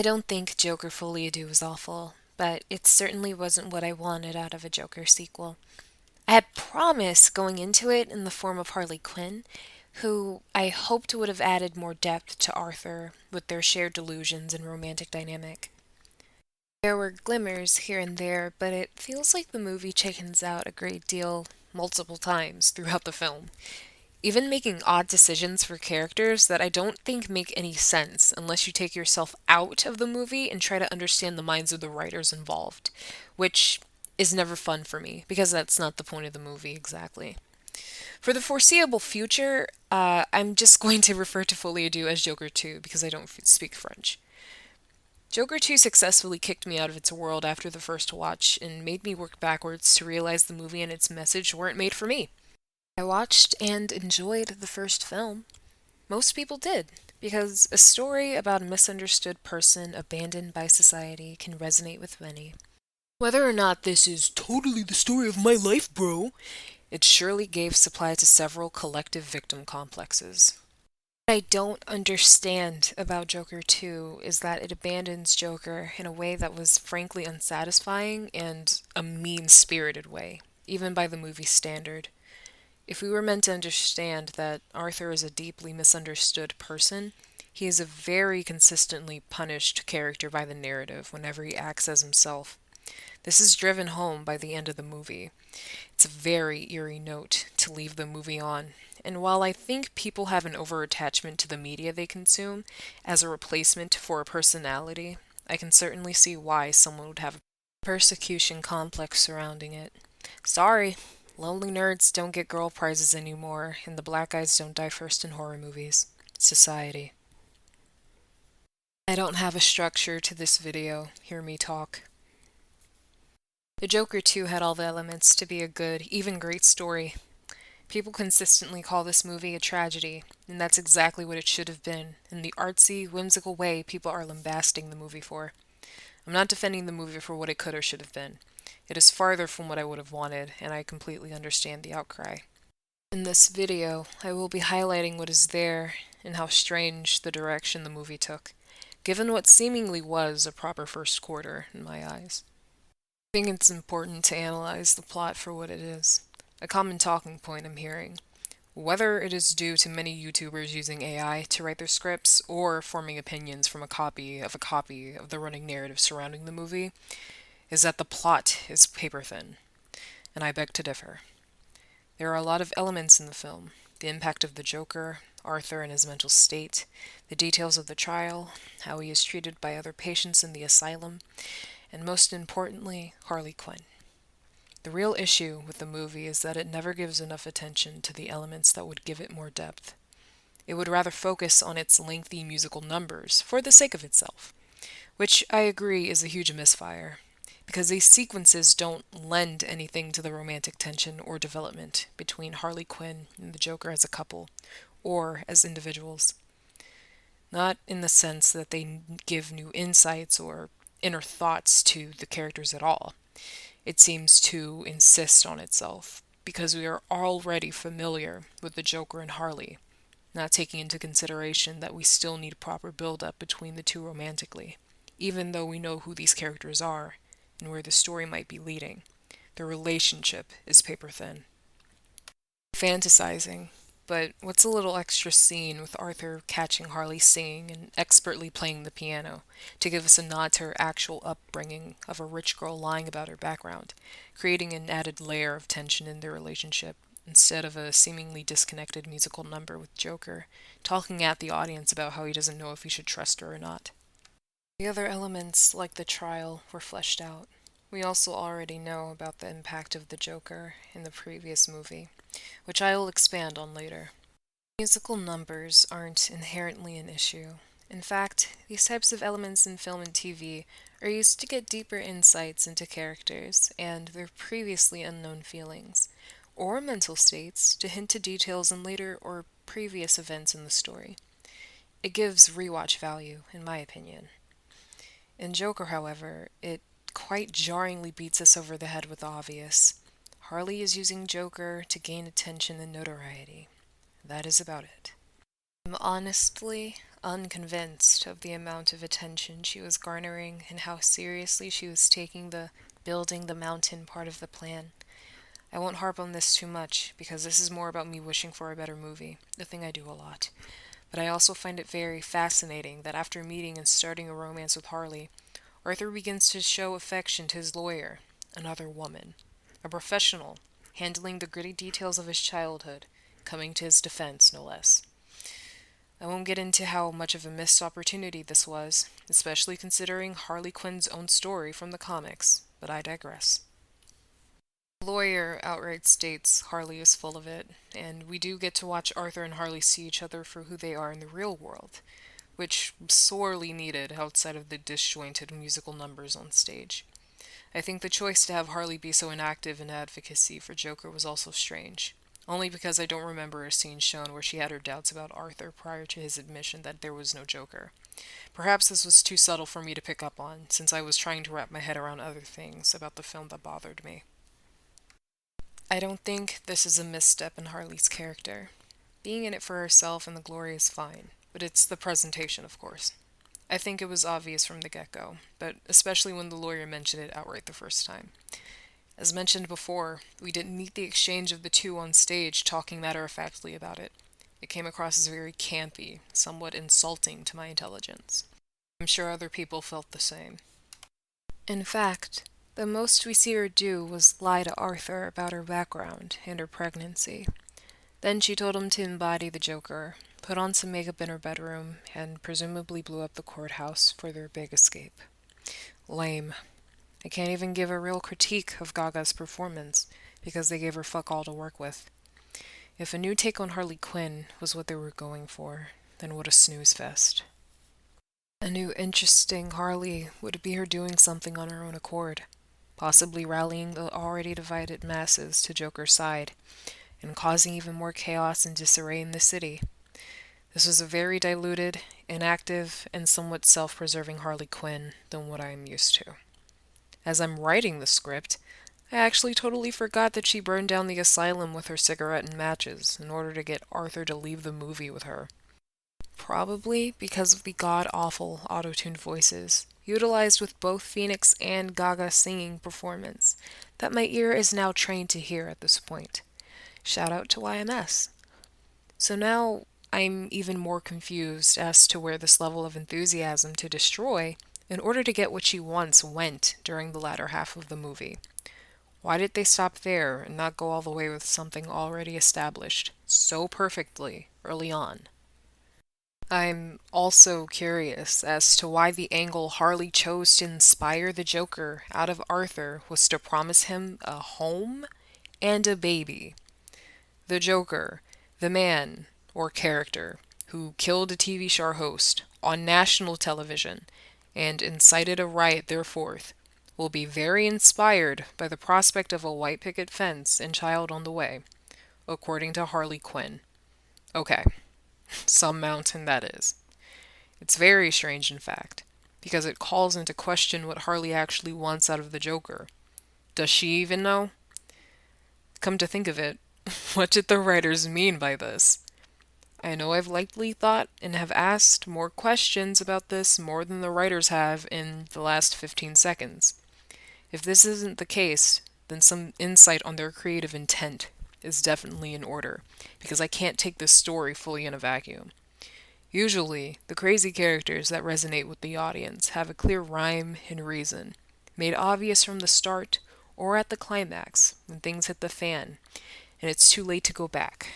I don't think Joker Folie à Deux was awful, but it certainly wasn't what I wanted out of a Joker sequel. I had promise going into it in the form of Harley Quinn, who I hoped would have added more depth to Arthur with their shared delusions and romantic dynamic. There were glimmers here and there, but it feels like the movie chickens out a great deal multiple times throughout the film, even making odd decisions for characters that I don't think make any sense unless you take yourself out of the movie and try to understand the minds of the writers involved, which is never fun for me because that's not the point of the movie exactly. For the foreseeable future, I'm just going to refer to Folie à Deux as Joker 2 because I don't speak French. Joker 2 successfully kicked me out of its world after the first watch and made me work backwards to realize the movie and its message weren't made for me. I watched and enjoyed the first film. Most people did, because a story about a misunderstood person abandoned by society can resonate with many. Whether or not this is totally the story of my life, bro, it surely gave supply to several collective victim complexes. What I don't understand about Joker 2 is that it abandons Joker in a way that was frankly unsatisfying and a mean spirited way, even by the movie's standard. If we were meant to understand that Arthur is a deeply misunderstood person, he is a very consistently punished character by the narrative whenever he acts as himself. This is driven home by the end of the movie. It's a very eerie note to leave the movie on. And while I think people have an over-attachment to the media they consume as a replacement for a personality, I can certainly see why someone would have a persecution complex surrounding it. Sorry, lonely nerds don't get girl prizes anymore, and the black guys don't die first in horror movies. Society. I don't have a structure to this video. Hear me talk. The Joker 2 had all the elements to be a good, even great story. People consistently call this movie a tragedy, and that's exactly what it should have been, in the artsy, whimsical way people are lambasting the movie for. I'm not defending the movie for what it could or should have been. It is farther from what I would have wanted, and I completely understand the outcry. In this video, I will be highlighting what is there and how strange the direction the movie took, given what seemingly was a proper first quarter in my eyes. I think it's important to analyze the plot for what it is. A common talking point I'm hearing. Whether it is due to many YouTubers using AI to write their scripts or forming opinions from a copy of the running narrative surrounding the movie, is that the plot is paper thin, and I beg to differ. There are a lot of elements in the film: the impact of the Joker, Arthur and his mental state, the details of the trial, how he is treated by other patients in the asylum, and most importantly, Harley Quinn. The real issue with the movie is that it never gives enough attention to the elements that would give it more depth. It would rather focus on its lengthy musical numbers for the sake of itself, which I agree is a huge misfire, because these sequences don't lend anything to the romantic tension or development between Harley Quinn and the Joker as a couple, or as individuals. Not in the sense that they give new insights or inner thoughts to the characters at all. It seems to insist on itself, because we are already familiar with the Joker and Harley, not taking into consideration that we still need proper build-up between the two romantically, even though we know who these characters are and where the story might be leading. The relationship is paper thin. Fantasizing, but what's a little extra scene with Arthur catching Harley singing and expertly playing the piano to give us a nod to her actual upbringing of a rich girl lying about her background, creating an added layer of tension in their relationship instead of a seemingly disconnected musical number with Joker talking at the audience about how he doesn't know if he should trust her or not. The other elements, like the trial, were fleshed out. We also already know about the impact of the Joker in the previous movie, which I will expand on later. Musical numbers aren't inherently an issue. In fact, these types of elements in film and TV are used to get deeper insights into characters and their previously unknown feelings, or mental states to hint to details in later or previous events in the story. It gives rewatch value, in my opinion. In Joker, however, it quite jarringly beats us over the head with the obvious. Harley is using Joker to gain attention and notoriety. That is about it. The I'm honestly unconvinced of the amount of attention she was garnering and how seriously she was taking the building the mountain part of the plan. I won't harp on this too much because this is more about me wishing for a better movie, a thing I do a lot. But I also find it very fascinating that after meeting and starting a romance with Harley, Arthur begins to show affection to his lawyer, another woman, a professional, handling the gritty details of his childhood, coming to his defense, no less. I won't get into how much of a missed opportunity this was, especially considering Harley Quinn's own story from the comics, but I digress. The lawyer outright states Harley is full of it, and we do get to watch Arthur and Harley see each other for who they are in the real world, which sorely needed outside of the disjointed musical numbers on stage. I think the choice to have Harley be so inactive in advocacy for Joker was also strange, only because I don't remember a scene shown where she had her doubts about Arthur prior to his admission that there was no Joker. Perhaps this was too subtle for me to pick up on, since I was trying to wrap my head around other things about the film that bothered me. I don't think this is a misstep in Harley's character. Being in it for herself and the glory is fine, but it's the presentation, of course. I think it was obvious from the get go, but especially when the lawyer mentioned it outright the first time. As mentioned before, we didn't need the exchange of the two on stage talking matter of factly about it. It came across as very campy, somewhat insulting to my intelligence. I'm sure other people felt the same. In fact, the most we see her do was lie to Arthur about her background and her pregnancy. Then she told him to embody the Joker, put on some makeup in her bedroom, and presumably blew up the courthouse for their big escape. Lame. I can't even give a real critique of Gaga's performance, because they gave her fuck all to work with. If a new take on Harley Quinn was what they were going for, then what a snooze fest. A new interesting Harley would be her doing something on her own accord, possibly rallying the already divided masses to Joker's side, and causing even more chaos and disarray in the city. This was a very diluted, inactive, and somewhat self-preserving Harley Quinn than what I am used to. As I'm writing the script, I actually totally forgot that she burned down the asylum with her cigarette and matches in order to get Arthur to leave the movie with her. Probably because of the god-awful auto-tuned voices, utilized with both Phoenix and Gaga singing performance, that my ear is now trained to hear at this point. Shout out to YMS. So now I'm even more confused as to where this level of enthusiasm to destroy in order to get what she wants went during the latter half of the movie. Why did they stop there and not go all the way with something already established so perfectly early on? I'm also curious as to why the angle Harley chose to inspire the Joker out of Arthur was to promise him a home and a baby. The Joker, the man, or character, who killed a TV show host on national television and incited a riot thereforth, will be very inspired by the prospect of a white picket fence and child on the way, according to Harley Quinn. Okay, some mountain that is. It's very strange, in fact, because it calls into question what Harley actually wants out of the Joker. Does she even know? Come to think of it, what did the writers mean by this? I know I've likely thought and have asked more questions about this more than the writers have in the last 15 seconds. If this isn't the case, then some insight on their creative intent is definitely in order, because I can't take this story fully in a vacuum. Usually, the crazy characters that resonate with the audience have a clear rhyme and reason, made obvious from the start or at the climax when things hit the fan, and it's too late to go back.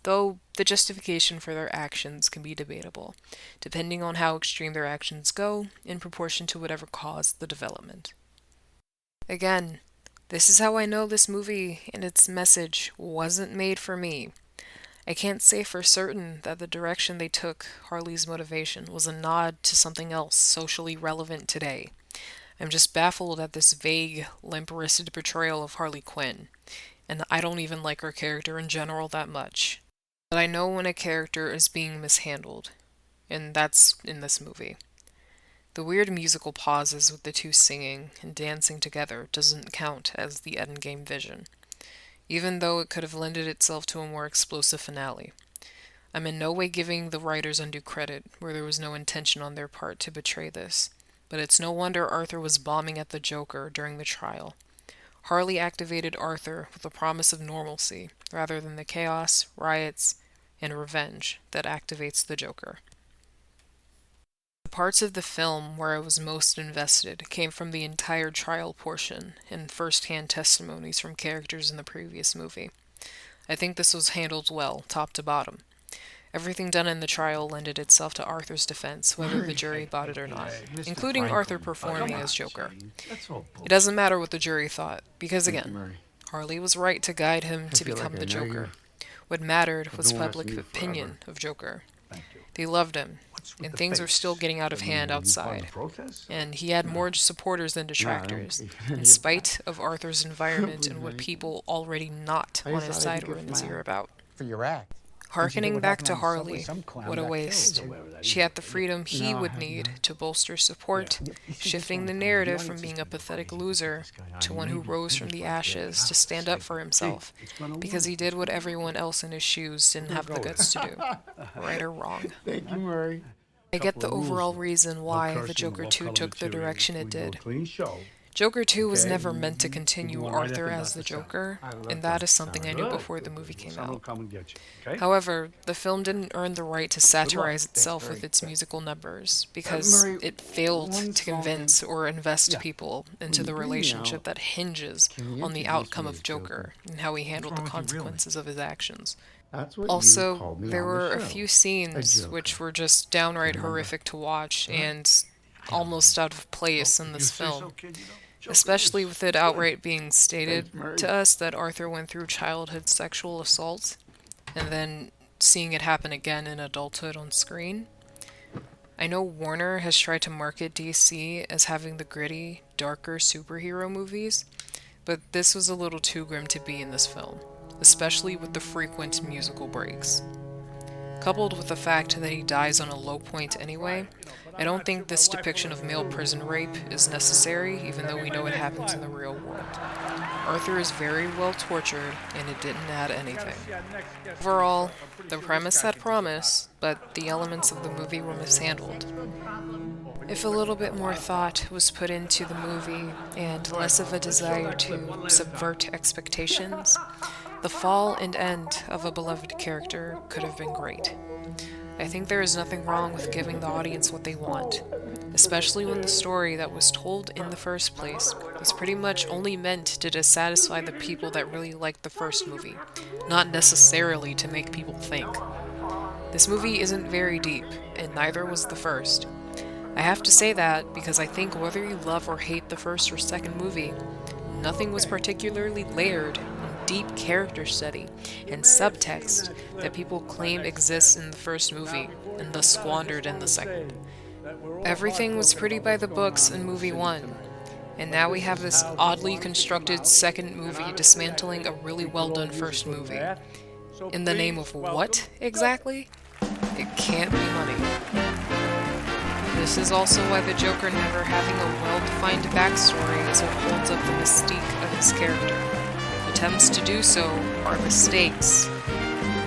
Though the justification for their actions can be debatable, depending on how extreme their actions go in proportion to whatever caused the development. Again, this is how I know this movie and its message wasn't made for me. I can't say for certain that the direction they took Harley's motivation was a nod to something else socially relevant today. I'm just baffled at this vague, limp-wristed portrayal of Harley Quinn, and I don't even like her character in general that much. But I know when a character is being mishandled, and that's in this movie. The weird musical pauses with the two singing and dancing together doesn't count as the endgame vision, even though it could have lended itself to a more explosive finale. I'm in no way giving the writers undue credit, where there was no intention on their part to betray this. But it's no wonder Arthur was bombing at the Joker during the trial. Harley activated Arthur with the promise of normalcy, rather than the chaos, riots, and revenge that activates the Joker. The parts of the film where I was most invested came from the entire trial portion and first-hand testimonies from characters in the previous movie. I think this was handled well, top to bottom. Everything done in the trial lended itself to Arthur's defense, whether the jury bought it or not, Mr. including Arthur Franklin, performing come as on, Joker. Shane. That's all It bull. doesn't matter what the jury thought, because Thank you, again, Murray. Harley was right to guide him I to feel like become I the know you. Joker. What mattered I've was been watching public you opinion forever. of Joker. Thank you. They loved him, What's with and the things are still face? getting out of hand You part of outside. the protest? And he had No. more supporters than No, I don't. detractors, in spite of Arthur's environment and what people already not I on just his thought side I'd were give in his my- ear about. For your act. Harkening back to happened on the subway? Harley, Some clown what a got killed. waste. aware of that She had the freedom he No, I would have need not. to bolster support, Yeah. shifting the narrative from being a pathetic loser to one who rose from the ashes to stand up for himself, because he did what everyone else in his shoes didn't have the guts to do, right or wrong. Thank you, Murray. I get the Couple of rules, overall though. reason No why cursing, the Joker no 2 color took the material. direction it We do a did. clean show. Joker 2 was Okay, never you- meant to you continue go right Arthur after as the Dr. Stone. Joker, I love and that is Dr. something I Stone. knew Good, before the good, movie good. came Someone out. come and get you, okay? However, the film didn't earn the right to satirize Thanks, itself Murray. with its musical numbers because Murray, it failed one to song convince or invest Yeah. people When into you the bring me relationship out, that hinges can you on the introduce outcome me of as Joker Joker? and how he handled the wrong with you, really? consequences of his actions. That's what you Also, called me there on were the a show. few scenes Joker. which were just downright Remember? horrific to watch and almost out of place in this film. Especially with it outright being stated Thanks, Murray. to us that Arthur went through childhood sexual assault, and then seeing it happen again in adulthood on screen. I know Warner has tried to market DC as having the gritty, darker superhero movies, but this was a little too grim to be in this film, especially with the frequent musical breaks. Coupled with the fact that he dies on a low point anyway, I don't think this depiction of male prison rape is necessary, even though we know it happens in the real world. Arthur is very well tortured, and it didn't add anything. Overall, the premise had promise, but the elements of the movie were mishandled. If a little bit more thought was put into the movie, and less of a desire to subvert expectations, the fall and end of a beloved character could have been great. I think there is nothing wrong with giving the audience what they want, especially when the story that was told in the first place was pretty much only meant to just satisfy the people that really liked the first movie, not necessarily to make people think. This movie isn't very deep, and neither was the first. I have to say that because I think whether you love or hate the first or second movie, nothing was particularly layered in deep character study and subtext that people claim exists in the first movie and thus squandered in the second. Everything was pretty by the books in movie one, and now we have this oddly constructed second movie dismantling a really well done first movie. In the name of what, exactly? It can't be money. This is also why the Joker never having a well-defined backstory is what holds up the mystique of his character. Attempts to do so are mistakes.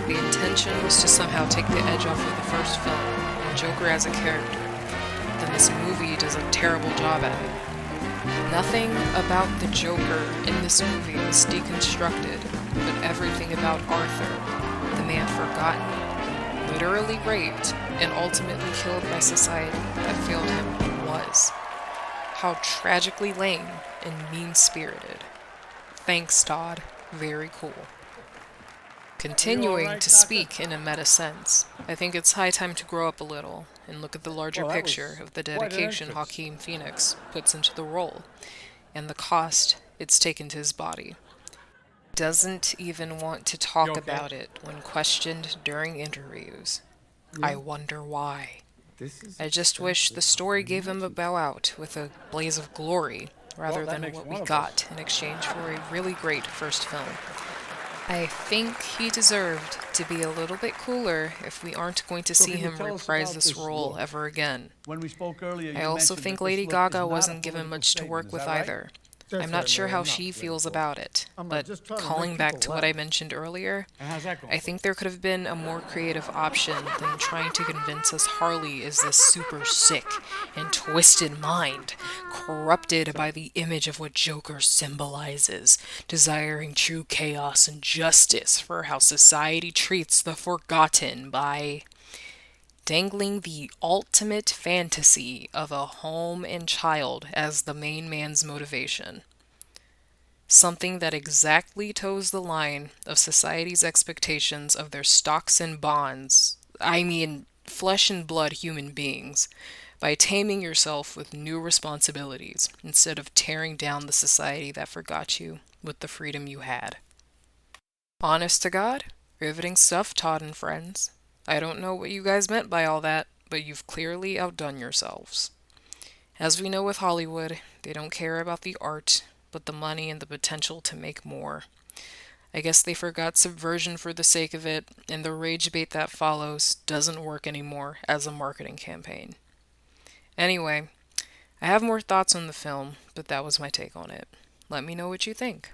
The intention was to somehow take the edge off of the first film, and Joker as a character. Then this movie does a terrible job at it. Nothing about the Joker in this movie was deconstructed, but everything about Arthur, the man forgotten, literally raped, and ultimately killed by society that failed him was. How tragically lame and mean-spirited. Thanks, Todd. Very cool. Continuing to speak in a meta sense, I think it's high time to grow up a little and look at the larger Well, that picture was of the quite an dedication entrance. Joaquin Phoenix puts into the role and the cost it's taken to his body. Doesn't even want to talk okay? about it when questioned during interviews. I wonder why. This is I just wish the story gave him a bow out with a blaze of glory rather Well, that than makes what one we of got in exchange for a really great first film. I think he deserved to be a little bit cooler if we aren't going to So see can you him tell us reprise about this this role look? ever again. When we spoke earlier, I you also mentioned think that Lady this look is Gaga not a wasn't given political much to statement, work is with that right? either. I'm not sure Definitely how not she feels political. about it, I'm but just trying to calling make back people to what I laugh. mentioned earlier, And how's that going? I think there could have been a more creative option than trying to convince us Harley is this super sick and twisted mind, corrupted by the image of what Joker symbolizes, desiring true chaos and justice for how society treats the forgotten by dangling the ultimate fantasy of a home and child as the main man's motivation. Something that exactly toes the line of society's expectations of their stocks and bonds, I mean, flesh and blood human beings, by taming yourself with new responsibilities instead of tearing down the society that forgot you with the freedom you had. Honest to God, riveting stuff, Todd and friends. I don't know what you guys meant by all that, but you've clearly outdone yourselves. As we know with Hollywood, they don't care about the art, but the money and the potential to make more. I guess they forgot subversion for the sake of it, and the rage bait that follows doesn't work anymore as a marketing campaign. Anyway, I have more thoughts on the film, but that was my take on it. Let me know what you think.